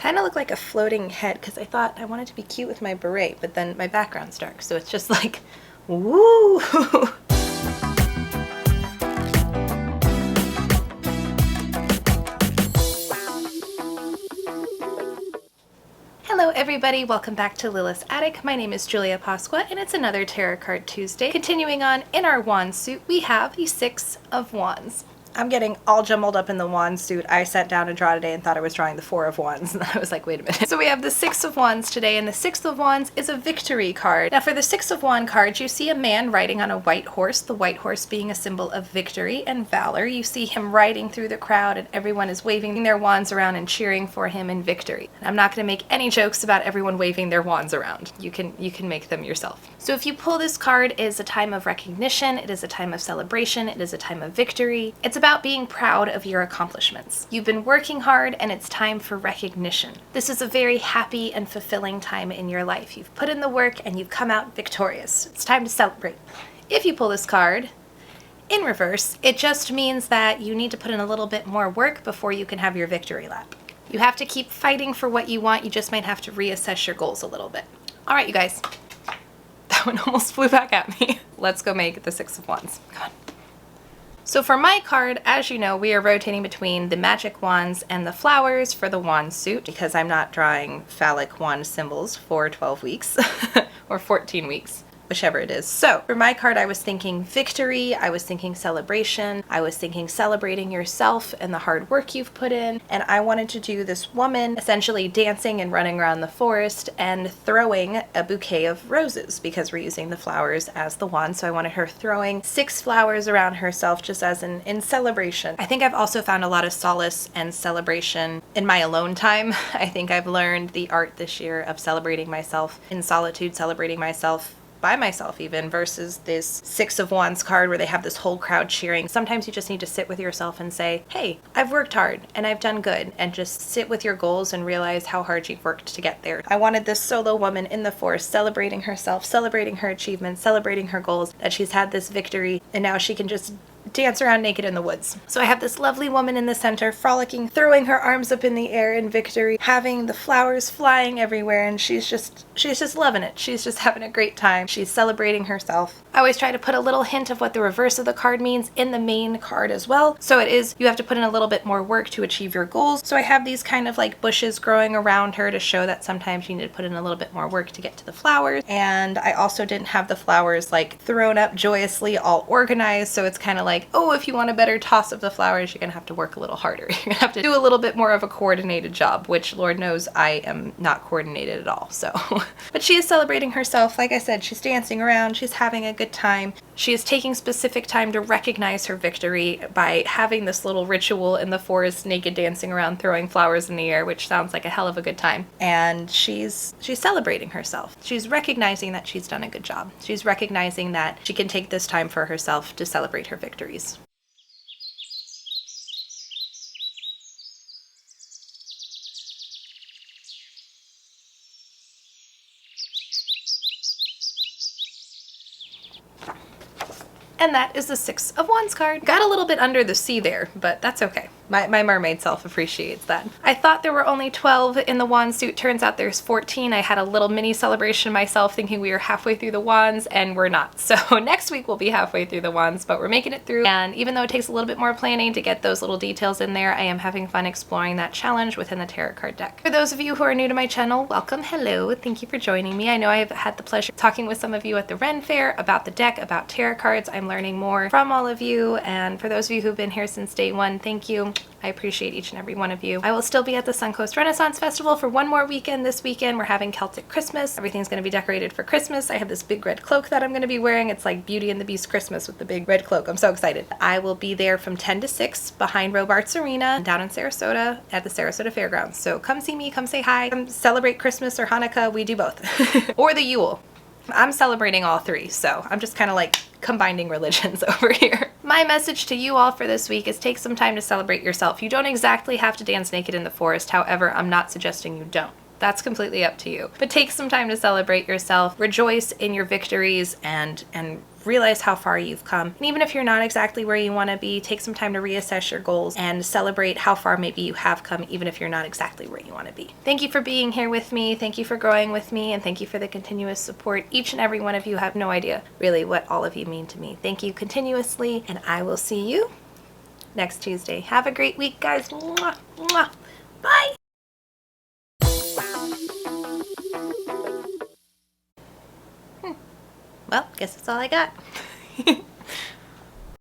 kind of look like a floating head because I thought I wanted to be cute with my beret, but then my background's dark, so it's just like, woo! Hello everybody, welcome back to Lilith's Attic. My name is Julia Pasqua and it's another Tarot Card Tuesday. Continuing on, in our wand suit we have the Six of Wands. I'm getting all jumbled up in the wand suit. I sat down to draw today and thought I was drawing the Four of Wands, and then I was like, wait a minute. So we have the Six of Wands today, and the Six of Wands is a victory card. Now for the Six of Wands card, you see a man riding on a white horse, the white horse being a symbol of victory and valor. You see him riding through the crowd and everyone is waving their wands around and cheering for him in victory. And I'm not going to make any jokes about everyone waving their wands around. You can make them yourself. So if you pull this card, it is a time of recognition, it is a time of celebration, it is a time of victory. It's about being proud of your accomplishments. You've been working hard and it's time for recognition. This is a very happy and fulfilling time in your life. You've put in the work and you've come out victorious. It's time to celebrate. If you pull this card in reverse, it just means that you need to put in a little bit more work before you can have your victory lap. You have to keep fighting for what you want. You just might have to reassess your goals a little bit. All right, you guys. That one almost flew back at me. Let's go make the Six of Wands. Come on. So for my card, as you know, we are rotating between the magic wands and the flowers for the wand suit because I'm not drawing phallic wand symbols for 12 weeks or 14 weeks. Whichever it is. So for my card, I was thinking victory, I was thinking celebration, I was thinking celebrating yourself and the hard work you've put in, and I wanted to do this woman essentially dancing and running around the forest and throwing a bouquet of roses because we're using the flowers as the wand. So I wanted her throwing 6 flowers around herself just as in celebration. I think I've also found a lot of solace and celebration in my alone time. I think I've learned the art this year of celebrating myself in solitude, celebrating myself by myself even, versus this Six of Wands card where they have this whole crowd cheering. Sometimes you just need to sit with yourself and say, hey, I've worked hard and I've done good, and just sit with your goals and realize how hard you've worked to get there. I wanted this solo woman in the forest celebrating herself, celebrating her achievements, celebrating her goals, that she's had this victory and now she can just dance around naked in the woods. So I have this lovely woman in the center frolicking, throwing her arms up in the air in victory, having the flowers flying everywhere, and she's just loving it. She's just having a great time. She's celebrating herself. I always try to put a little hint of what the reverse of the card means in the main card as well. So it is, you have to put in a little bit more work to achieve your goals. So I have these kind of like bushes growing around her to show that sometimes you need to put in a little bit more work to get to the flowers. And I also didn't have the flowers like thrown up joyously, all organized. So it's kind of like, oh, if you want a better toss of the flowers, you're gonna have to work a little harder. You're gonna have to do a little bit more of a coordinated job, which Lord knows I am not coordinated at all, so. But she is celebrating herself. Like I said, she's dancing around, she's having a good time. She is taking specific time to recognize her victory by having this little ritual in the forest, naked dancing around, throwing flowers in the air, which sounds like a hell of a good time. And she's celebrating herself. She's recognizing that she's done a good job. She's recognizing that she can take this time for herself to celebrate her victories. And that is the Six of Wands card. Got a little bit under the sea there, but that's okay. My mermaid self appreciates that. I thought there were only 12 in the wand suit. Turns out there's 14. I had a little mini celebration myself thinking we were halfway through the wands, and we're not. So next week we'll be halfway through the wands, but we're making it through. And even though it takes a little bit more planning to get those little details in there, I am having fun exploring that challenge within the tarot card deck. For those of you who are new to my channel, welcome, hello, thank you for joining me. I know I've had the pleasure of talking with some of you at the Ren Fair about the deck, about tarot cards. I'm learning more from all of you, and for those of you who've been here since day one, thank you. I appreciate each and every one of you. I will still be at the Suncoast Renaissance Festival for one more weekend this weekend. We're having Celtic Christmas. Everything's going to be decorated for Christmas. I have this big red cloak that I'm going to be wearing. It's like Beauty and the Beast Christmas with the big red cloak. I'm so excited. I will be there from 10 to 6 behind Robarts Arena down in Sarasota at the Sarasota Fairgrounds. So come see me, come say hi, come celebrate Christmas or Hanukkah. We do both. Or the Yule. I'm celebrating all three, so I'm just kind of like combining religions over here. My message to you all for this week is take some time to celebrate yourself. You don't exactly have to dance naked in the forest. However, I'm not suggesting you don't. That's completely up to you. But take some time to celebrate yourself, rejoice in your victories, and realize how far you've come. And even if you're not exactly where you want to be, take some time to reassess your goals and celebrate how far maybe you have come, even if you're not exactly where you want to be. Thank you for being here with me. Thank you for growing with me. And thank you for the continuous support. Each and every one of you have no idea really what all of you mean to me. Thank you continuously. And I will see you next Tuesday. Have a great week, guys. Mwah, mwah. Bye. Well, guess that's all I got.